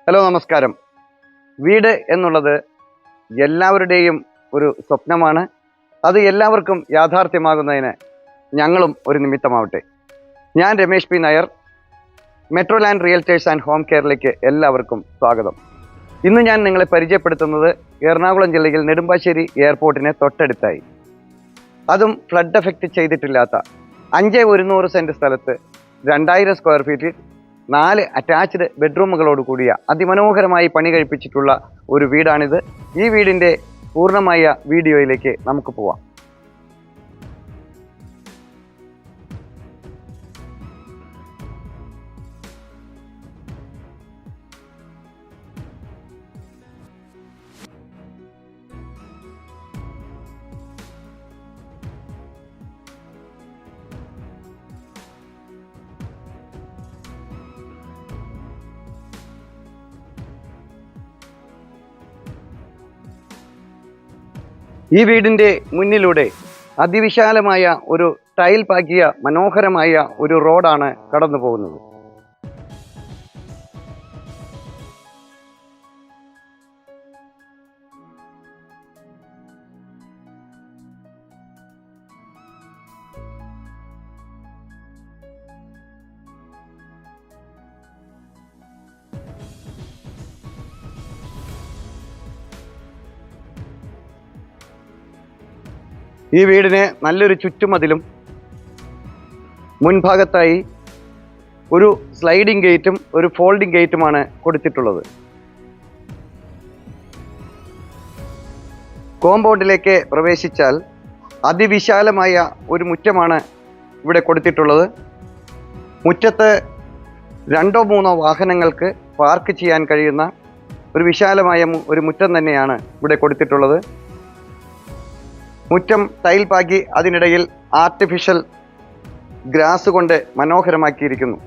Hello, നമസ്കാരം. വീട് എന്നുള്ളത് എല്ലാവരുടെയും ഒരു സ്വപ്നമാണ്. അത് എല്ലാവർക്കും യാഥാർത്ഥ്യമാകുന്നതിന് ഞങ്ങളും ഒരു നിമിത്തമാവട്ടെ. ഞാൻ Ramesh P Nair, metro land realtors and home കെയറിലേക്ക് എല്ലാവർക്കും സ്വാഗതം. ഇന്ന് ഞാൻ നിങ്ങളെ പരിചയപ്പെടുത്തുന്നത് എറണാകുളം ജില്ലയിൽ നെടുമ്പാശ്ശേരി എയർപോർട്ടിന് തൊട്ടടുത്തായി, അതും ഫ്ലഡ് എഫക്റ്റ് ചെയ്തിട്ടില്ലാത്ത 5,100 സെൻറ്റ് സ്ഥലത്ത് 2000 സ്ക്വയർ ഫീറ്റിൽ 4 അറ്റാച്ച്ഡ് ബെഡ്റൂമുകളോട് കൂടിയ അതിമനോഹരമായി പണി കഴിപ്പിച്ചിട്ടുള്ള ഒരു വീടാണിത്. ഈ വീടിൻ്റെ പൂർണ്ണമായ വീഡിയോയിലേക്ക് നമുക്ക് പോവാം. ഈ വീടിൻ്റെ മുന്നിലൂടെ അതിവിശാലമായ ഒരു ടൈൽ പാകിയ മനോഹരമായ ഒരു റോഡാണ് കടന്നു പോകുന്നത്. ഈ വീടിന് നല്ലൊരു ചുറ്റുമതിലും മുൻഭാഗത്തായി ഒരു സ്ലൈഡിംഗ് ഗേറ്റും ഒരു ഫോൾഡിംഗ് ഗേറ്റുമാണ് കൊടുത്തിട്ടുള്ളത്. കോമ്പൗണ്ടിലേക്ക് പ്രവേശിച്ചാൽ അതിവിശാലമായ ഒരു മുറ്റമാണ് ഇവിടെ കൊടുത്തിട്ടുള്ളത്. മുറ്റത്ത് 2-3 വാഹനങ്ങൾക്ക് പാർക്ക് ചെയ്യാൻ കഴിയുന്ന ഒരു വിശാലമായ ഒരു മുറ്റം തന്നെയാണ് ഇവിടെ കൊടുത്തിട്ടുള്ളത്. മുറ്റം ടൈൽ പാകി അതിനിടയിൽ ആർട്ടിഫിഷ്യൽ ഗ്രാസ് കൊണ്ട് മനോഹരമാക്കിയിരിക്കുന്നു.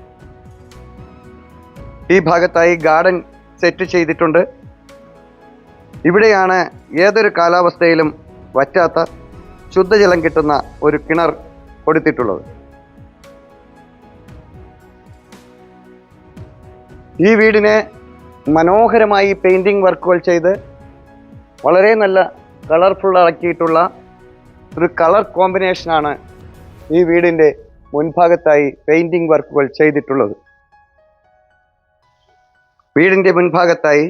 ഈ ഭാഗത്തായി ഗാർഡൻ സെറ്റ് ചെയ്തിട്ടുണ്ട്. ഇവിടെയാണ് ഏതൊരു കാലാവസ്ഥയിലും വറ്റാത്ത ശുദ്ധജലം കിട്ടുന്ന ഒരു കിണർ കൊടുത്തിട്ടുള്ളത്. ഈ വീടിനെ മനോഹരമായി പെയിൻറ്റിംഗ് വർക്കുകൾ ചെയ്ത് വളരെ നല്ല കളർഫുൾ ആക്കിയിട്ടുള്ള ഒരു കളർ കോമ്പിനേഷനാണ് ഈ വീടിൻ്റെ മുൻഭാഗത്തായി പെയിൻറ്റിംഗ് വർക്കുകൾ ചെയ്തിട്ടുള്ളത്. വീടിൻ്റെ മുൻഭാഗത്തായി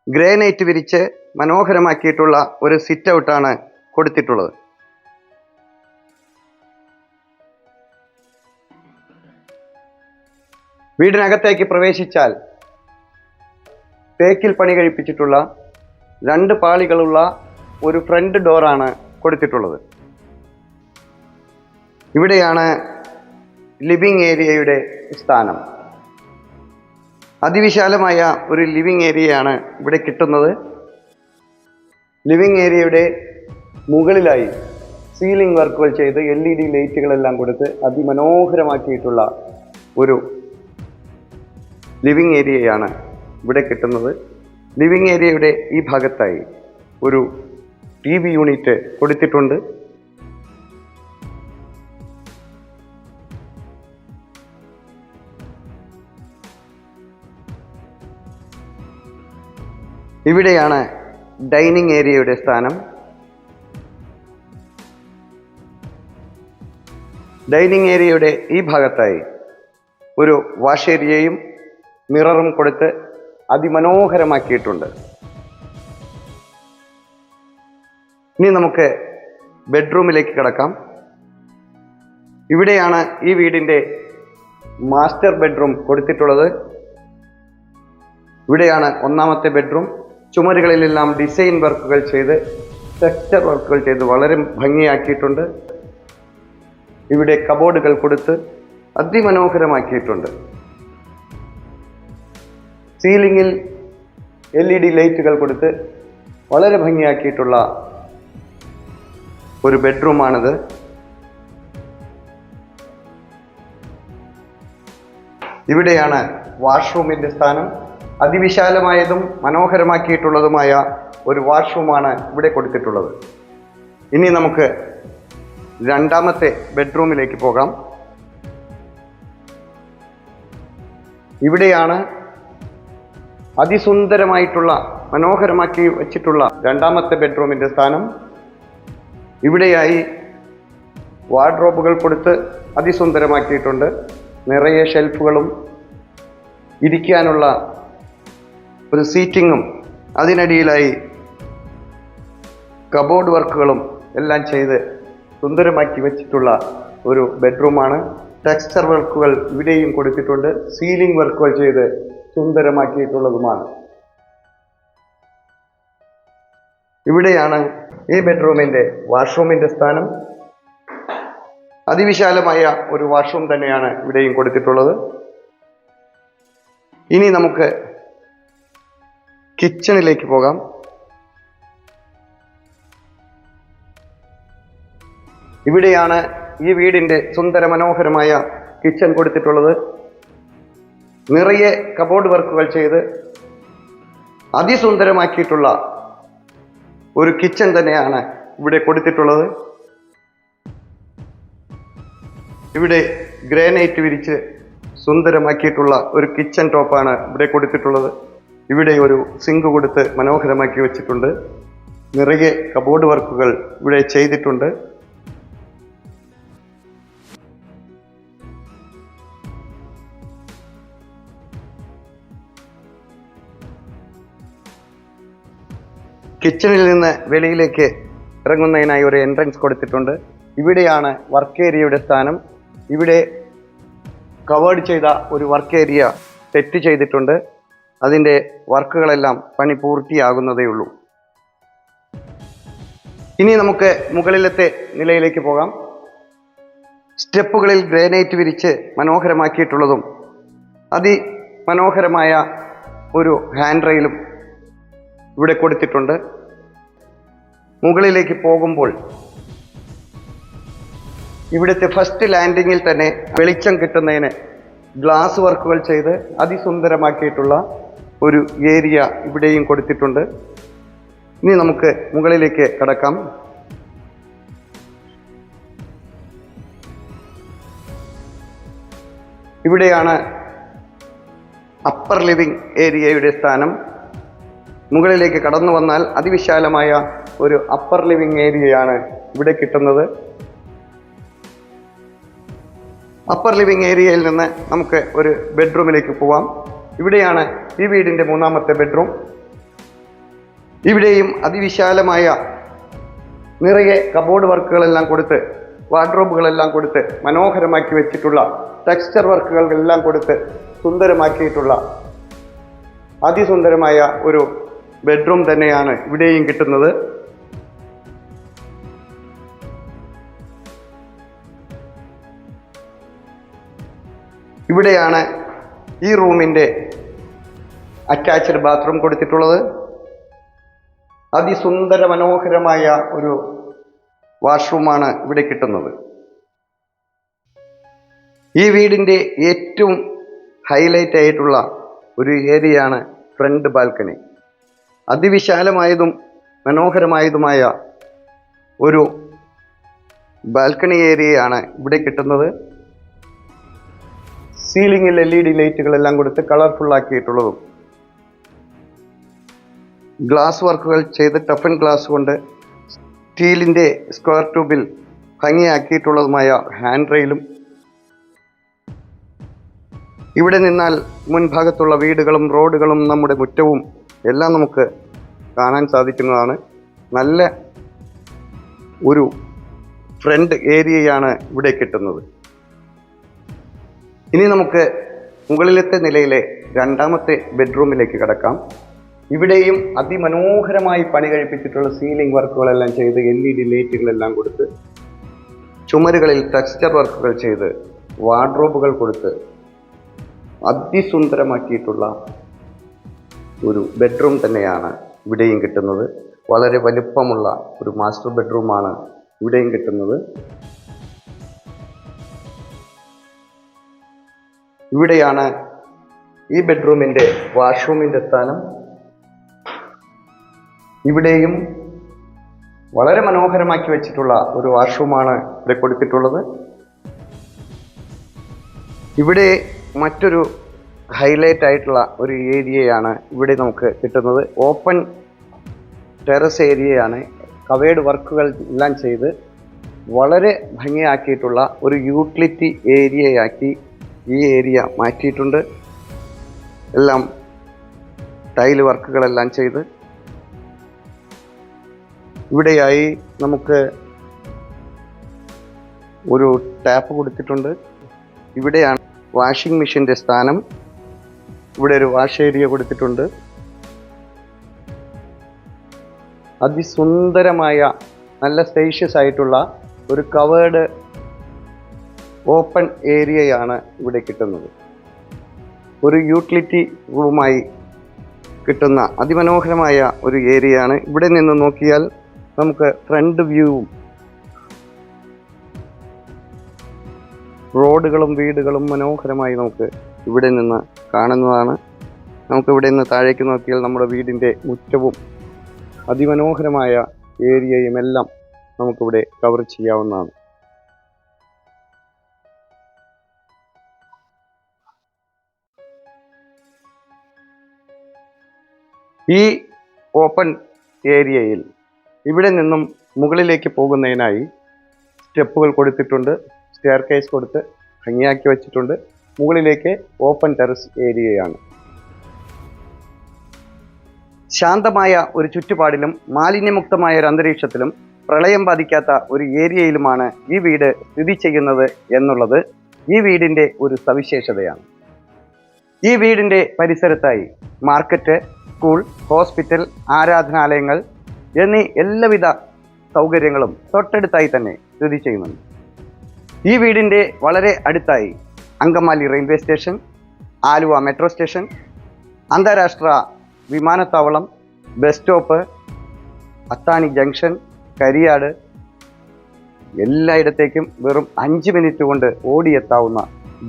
ഗ്രാനൈറ്റ് വിരിച്ച് മനോഹരമാക്കിയിട്ടുള്ള ഒരു സിറ്റ് ഔട്ടാണ് കൊടുത്തിട്ടുള്ളത്. വീടിനകത്തേക്ക് പ്രവേശിച്ചാൽ തേക്കിൽ പണി കഴിപ്പിച്ചിട്ടുള്ള 2 പാളികളുള്ള ഒരു ഫ്രണ്ട് ഡോറാണ് കൊടുത്തിട്ടുള്ളത്. ഇവിടെയാണ് ലിവിംഗ് ഏരിയയുടെ സ്ഥാനം. അതിവിശാലമായ ഒരു ലിവിംഗ് ഏരിയയാണ് ഇവിടെ കിട്ടുന്നത്. ലിവിംഗ് ഏരിയയുടെ മുകളിലായി സീലിംഗ് വർക്കുകൾ ചെയ്ത് LED ലൈറ്റുകളെല്ലാം കൊടുത്ത് അതിമനോഹരമാക്കിയിട്ടുള്ള ഒരു ലിവിംഗ് ഏരിയയാണ് ഇവിടെ കിട്ടുന്നത്. ലിവിംഗ് ഏരിയയുടെ ഈ ഭാഗത്തായി ഒരു TV യൂണിറ്റ് കൊടുത്തിട്ടുണ്ട്. ഇവിടെയാണ് ഡൈനിങ് ഏരിയയുടെ സ്ഥാനം. ഡൈനിങ് ഏരിയയുടെ ഈ ഭാഗത്തായി ഒരു വാഷ് ഏരിയയും മിററും കൊടുത്ത് അതിമനോഹരമാക്കിയിട്ടുണ്ട്. ഇനി നമുക്ക് ബെഡ്റൂമിലേക്ക് കിടക്കാം. ഇവിടെയാണ് ഈ വീടിൻ്റെ മാസ്റ്റർ ബെഡ്റൂം കൊടുത്തിട്ടുള്ളത്. ഇവിടെയാണ് 1ാമത്തെ ബെഡ്റൂം. ചുമരുകളിലെല്ലാം ഡിസൈൻ വർക്കുകൾ ചെയ്ത് ടെക്സ്ചർ വർക്കുകൾ ചെയ്ത് വളരെ ഭംഗിയാക്കിയിട്ടുണ്ട്. ഇവിടെ കബോർഡുകൾ കൊടുത്ത് അതിമനോഹരമാക്കിയിട്ടുണ്ട്. സീലിംഗിൽ LED ലൈറ്റുകൾ കൊടുത്ത് വളരെ ഭംഗിയാക്കിയിട്ടുള്ള ഒരു ബെഡ്റൂമാണിത്. ഇവിടെയാണ് വാഷ്റൂമിൻ്റെ സ്ഥാനം. അതിവിശാലമായതും മനോഹരമാക്കിയിട്ടുള്ളതുമായ ഒരു വാഷ്റൂമാണ് ഇവിടെ കൊടുത്തിട്ടുള്ളത്. ഇനി നമുക്ക് 2ാമത്തെ ബെഡ്റൂമിലേക്ക് പോകാം. ഇവിടെയാണ് അതിസുന്ദരമായിട്ടുള്ള മനോഹരമാക്കി വെച്ചിട്ടുള്ള രണ്ടാമത്തെ ബെഡ്റൂമിൻ്റെ സ്ഥാനം. ഇവിടെയായി വാർഡ്രോബുകൾ കൊടുത്ത് അതിസുന്ദരമാക്കിയിട്ടുണ്ട്. നിറയെ ഷെൽഫുകളും ഇരിക്കാനുള്ള ഒരു സീറ്റിങ്ങും അതിനടിയിലായി കബോർഡ് വർക്കുകളും എല്ലാം ചെയ്ത് സുന്ദരമാക്കി വെച്ചിട്ടുള്ള ഒരു ബെഡ്റൂമാണ്. ടെക്സ്ചർ വർക്കുകൾ ഇവിടെയും കൊടുത്തിട്ടുണ്ട്. സീലിംഗ് വർക്കുകൾ ചെയ്ത് സുന്ദരമാക്കിയിട്ടുള്ളതുമാണ്. ഇവിടെയാണ് ഈ ബെഡ്റൂമിൻ്റെ വാഷ്റൂമിൻ്റെ സ്ഥാനം. അതിവിശാലമായ ഒരു വാഷ്റൂം തന്നെയാണ് ഇവിടെയും കൊടുത്തിട്ടുള്ളത്. ഇനി നമുക്ക് കിച്ചണിലേക്ക് പോകാം. ഇവിടെയാണ് ഈ വീടിൻ്റെ സുന്ദര മനോഹരമായ കിച്ചൺ കൊടുത്തിട്ടുള്ളത്. നിറയെ കബോർഡ് വർക്കുകൾ ചെയ്ത് അതിസുന്ദരമാക്കിയിട്ടുള്ള ഒരു കിച്ചൺ തന്നെയാണ് ഇവിടെ കൊടുത്തിട്ടുള്ളത്. ഇവിടെ ഗ്രാനൈറ്റ് വിരിച്ച് സുന്ദരമാക്കിയിട്ടുള്ള ഒരു കിച്ചൺ ടോപ്പാണ് ഇവിടെ കൊടുത്തിട്ടുള്ളത്. ഇവിടെ ഒരു സിങ്ക് കൊടുത്ത് മനോഹരമാക്കി വെച്ചിട്ടുണ്ട്. നിറയെ കബോർഡ് വർക്കുകൾ ഇവിടെ ചെയ്തിട്ടുണ്ട്. കിച്ചണിൽ നിന്ന് വെളിയിലേക്ക് ഇറങ്ങുന്നതിനായി ഒരു എൻട്രൻസ് കൊടുത്തിട്ടുണ്ട്. ഇവിടെയാണ് വർക്ക് ഏരിയയുടെ സ്ഥാനം. ഇവിടെ കവേർഡ് ചെയ്ത ഒരു വർക്ക് ഏരിയ സെറ്റ് ചെയ്തിട്ടുണ്ട്. അതിൻ്റെ വർക്കുകളെല്ലാം പണി പൂർത്തിയാകുന്നതേ ഉള്ളൂ. ഇനി നമുക്ക് മുകളിലത്തെ നിലയിലേക്ക് പോകാം. സ്റ്റെപ്പുകളിൽ ഗ്രാനൈറ്റ് വിരിച്ച് മനോഹരമാക്കിയിട്ടുള്ളതും അതിമനോഹരമായ ഒരു ഹാൻഡ് റെയിലും ഇവിടെ കൊടുത്തിട്ടുണ്ട്. മുകളിലേക്ക് പോകുമ്പോൾ ഇവിടുത്തെ ഫസ്റ്റ് ലാൻഡിങ്ങിൽ തന്നെ വെളിച്ചം കിട്ടുന്നതിന് ഗ്ലാസ് വർക്കുകൾ ചെയ്ത് അതിസുന്ദരമാക്കിയിട്ടുള്ള ഒരു ഏരിയ ഇവിടെയും കൊടുത്തിട്ടുണ്ട്. ഇനി നമുക്ക് മുകളിലേക്ക് കടക്കാം. ഇവിടെയാണ് അപ്പർ ലിവിംഗ് ഏരിയയുടെ സ്ഥാനം. മുകളിലേക്ക് കടന്നു വന്നാൽ അതിവിശാലമായ ഒരു അപ്പർ ലിവിംഗ് ഏരിയയാണ് ഇവിടെ കിട്ടുന്നത്. അപ്പർ ലിവിംഗ് ഏരിയയിൽ നിന്ന് നമുക്ക് ഒരു ബെഡ്റൂമിലേക്ക് പോവാം. ഇവിടെയാണ് ഈ വീടിൻ്റെ മൂന്നാമത്തെ ബെഡ്റൂം. ഇവിടെയും അതിവിശാലമായ നിറയെ കബോർഡ് വർക്കുകളെല്ലാം കൊടുത്ത് വാർഡ്രോബുകളെല്ലാം കൊടുത്ത് മനോഹരമാക്കി വെച്ചിട്ടുള്ള ടെക്സ്ചർ വർക്കുകളെല്ലാം കൊടുത്ത് സുന്ദരമാക്കിയിട്ടുള്ള അതിസുന്ദരമായ ഒരു ബെഡ്റൂം തന്നെയാണ് ഇവിടെയും കിട്ടുന്നത്. ഇവിടെയാണ് ഈ റൂമിൻ്റെ അറ്റാച്ച്ഡ് ബാത്റൂം കൊടുത്തിട്ടുള്ളത്. അതിസുന്ദര മനോഹരമായ ഒരു വാഷ്റൂമാണ് ഇവിടെ കിട്ടുന്നത്. ഈ വീടിൻ്റെ ഏറ്റവും ഹൈലൈറ്റ് ആയിട്ടുള്ള ഒരു ഏരിയയാണ് ഫ്രണ്ട് ബാൽക്കണി. അതിവിശാലമായതും മനോഹരമായതുമായ ഒരു ബാൽക്കണി ഏരിയയാണ് ഇവിടെ കിട്ടുന്നത്. സീലിംഗിൽ LED ലൈറ്റുകളെല്ലാം കൊടുത്ത് കളർഫുള്ളാക്കിയിട്ടുള്ളതും ഗ്ലാസ് വർക്കുകൾ ചെയ്ത് ടഫൻ ഗ്ലാസ് കൊണ്ട് സ്റ്റീലിൻ്റെ സ്ക്വയർ ട്യൂബിൽ ഭംഗിയാക്കിയിട്ടുള്ളതുമായ ഹാൻഡ് റെയിലും ഇവിടെ നിന്നാൽ മുൻഭാഗത്തുള്ള വീടുകളും റോഡുകളും നമ്മുടെ മുറ്റവും എല്ലാം നമുക്ക് കാണാൻ സാധിക്കുന്നതാണ്. നല്ല ഒരു ഫ്രണ്ട് ഏരിയയാണ് ഇവിടെ കിട്ടുന്നത്. ഇനി നമുക്ക് മുകളിലത്തെ നിലയിലെ രണ്ടാമത്തെ ബെഡ്റൂമിലേക്ക് കടക്കാം. ഇവിടെയും അതിമനോഹരമായി പണി കഴിപ്പിച്ചിട്ടുള്ള സീലിംഗ് വർക്കുകളെല്ലാം ചെയ്ത് LED ലൈറ്റുകളെല്ലാം കൊടുത്ത് ചുമരുകളിൽ ടെക്സ്ചർ വർക്കുകൾ ചെയ്ത് വാർഡ്രോബുകൾ കൊടുത്ത് അതിസുന്ദരമാക്കിയിട്ടുള്ള ഒരു ബെഡ്റൂം തന്നെയാണ് ഇവിടെയും കിട്ടുന്നത്. വളരെ വലുപ്പമുള്ള ഒരു മാസ്റ്റർ ബെഡ്റൂമാണ് ഇവിടെയും കിട്ടുന്നത്. ഇവിടെയാണ് ഈ ബെഡ്റൂമിൻ്റെ വാഷ്റൂമിൻ്റെ സ്ഥാനം. ഇവിടെയും വളരെ മനോഹരമാക്കി വെച്ചിട്ടുള്ള ഒരു വാഷ്റൂമാണ് ഇവിടെ കൊടുത്തിട്ടുള്ളത്. ഇവിടെ മറ്റൊരു ഹൈലൈറ്റ് ആയിട്ടുള്ള ഒരു ഏരിയയാണ് ഇവിടെ നമുക്ക് കിട്ടുന്നത്. ഓപ്പൺ ടെറസ് ഏരിയയാണ്. കവേർഡ് വർക്കുകൾ എല്ലാം ചെയ്ത് വളരെ ഭംഗിയാക്കിയിട്ടുള്ള ഒരു യൂട്ടിലിറ്റി ഏരിയയാക്കി ഈ ഏരിയ മാറ്റിയിട്ടുണ്ട്. എല്ലാം ടൈൽ വർക്കുകളെല്ലാം ചെയ്ത് ഇവിടെയായി നമുക്ക് ഒരു ടാപ്പ് കൊടുത്തിട്ടുണ്ട്. ഇവിടെയാണ് വാഷിംഗ് മെഷീൻ്റെ സ്ഥാനം. ഇവിടെ ഒരു വാഷ് ഏരിയ കൊടുത്തിട്ടുണ്ട്. അതിസുന്ദരമായ നല്ല സ്പേഷ്യസ് ആയിട്ടുള്ള ഒരു കവേർഡ് ഓപ്പൺ ഏരിയയാണ് ഇവിടെ കിട്ടുന്നത്. ഒരു യൂട്ടിലിറ്റി റൂമായി കിട്ടുന്ന അതിമനോഹരമായ ഒരു ഏരിയയാണ്. ഇവിടെ നിന്ന് നോക്കിയാൽ നമുക്ക് ഫ്രണ്ട് വ്യൂവും റോഡുകളും വീടുകളും മനോഹരമായി നമുക്ക് ഇവിടെ നിന്ന് കാണുന്നതാണ്. നമുക്കിവിടെ നിന്ന് താഴേക്ക് നോക്കിയാൽ നമ്മുടെ വീടിൻ്റെ മുറ്റവും അതിമനോഹരമായ ഏരിയയും എല്ലാം നമുക്കിവിടെ കവർ ചെയ്യാവുന്നതാണ്. ഈ ഓപ്പൺ ഏരിയയിൽ ഇവിടെ നിന്നും മുകളിലേക്ക് പോകുന്നതിനായി സ്റ്റെപ്പുകൾ കൊടുത്തിട്ടുണ്ട്. സ്റ്റെയർ കേസ് കൊടുത്ത് ഭംഗിയാക്കി വെച്ചിട്ടുണ്ട്. മുകളിലേക്ക് ഓപ്പൺ ടെറസ് ഏരിയയാണ്. ശാന്തമായ ഒരു ചുറ്റുപാടിലും മാലിന്യമുക്തമായ ഒരു അന്തരീക്ഷത്തിലും പ്രളയം ബാധിക്കാത്ത ഒരു ഏരിയയിലുമാണ് ഈ വീട് സ്ഥിതി ചെയ്യുന്നത് എന്നുള്ളത് ഈ വീടിൻ്റെ ഒരു സവിശേഷതയാണ്. ഈ വീടിൻ്റെ പരിസരത്തായി മാർക്കറ്റ്, സ്കൂൾ, ഹോസ്പിറ്റൽ, ആരാധനാലയങ്ങൾ എന്നീ എല്ലാവിധ സൗകര്യങ്ങളും തൊട്ടടുത്തായി തന്നെ സ്ഥിതി ചെയ്യുന്നുണ്ട്. ഈ വീടിൻ്റെ വളരെ അടുത്തായി Angamaly railway station, Aluva metro station, അന്താരാഷ്ട്ര വിമാനത്താവളം, ബസ് സ്റ്റോപ്പ്, അത്താണി ജംഗ്ഷൻ, കരിയാട് എല്ലായിടത്തേക്കും വെറും 5 മിനിറ്റ് കൊണ്ട് ഓടിയെത്താവുന്ന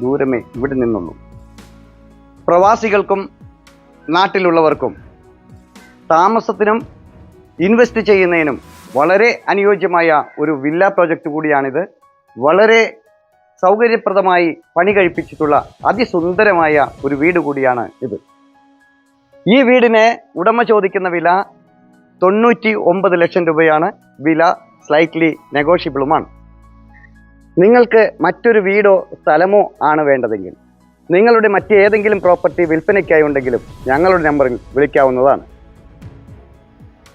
ദൂരമേ ഇവിടെ നിന്നുള്ളൂ. പ്രവാസികൾക്കും നാട്ടിലുള്ളവർക്കും താമസത്തിനും ഇൻവെസ്റ്റ് ചെയ്യുന്നതിനും വളരെ അനുയോജ്യമായ ഒരു വില്ല പ്രോജക്റ്റ് കൂടിയാണിത്. വളരെ സൗകര്യപ്രദമായി പണി കഴിപ്പിച്ചിട്ടുള്ള അതിസുന്ദരമായ ഒരു വീട് കൂടിയാണ് ഇത്. ഈ വീടിന് ഉടമ ചോദിക്കുന്ന വില 99 ലക്ഷം രൂപയാണ്. വില സ്ലൈറ്റ്ലി നെഗോഷ്യബിളുമാണ്. നിങ്ങൾക്ക് മറ്റൊരു വീടോ സ്ഥലമോ ആണ് വേണ്ടതെങ്കിൽ നിങ്ങളുടെ മറ്റേതെങ്കിലും പ്രോപ്പർട്ടി വിൽപ്പനയ്ക്കായി ഉണ്ടെങ്കിലും ഞങ്ങളുടെ നമ്പറിൽ വിളിക്കാവുന്നതാണ്.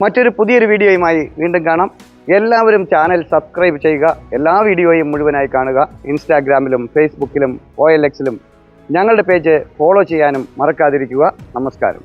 മറ്റൊരു പുതിയൊരു വീഡിയോയുമായി വീണ്ടും കാണാം. എല്ലാവരും ചാനൽ സബ്സ്ക്രൈബ് ചെയ്യുക. എല്ലാ വീഡിയോയും മുഴുവനായി കാണുക. ഇൻസ്റ്റാഗ്രാമിലും ഫേസ്ബുക്കിലും OLX ഞങ്ങളുടെ പേജ് ഫോളോ ചെയ്യാനും മറക്കാതിരിക്കുക. നമസ്കാരം.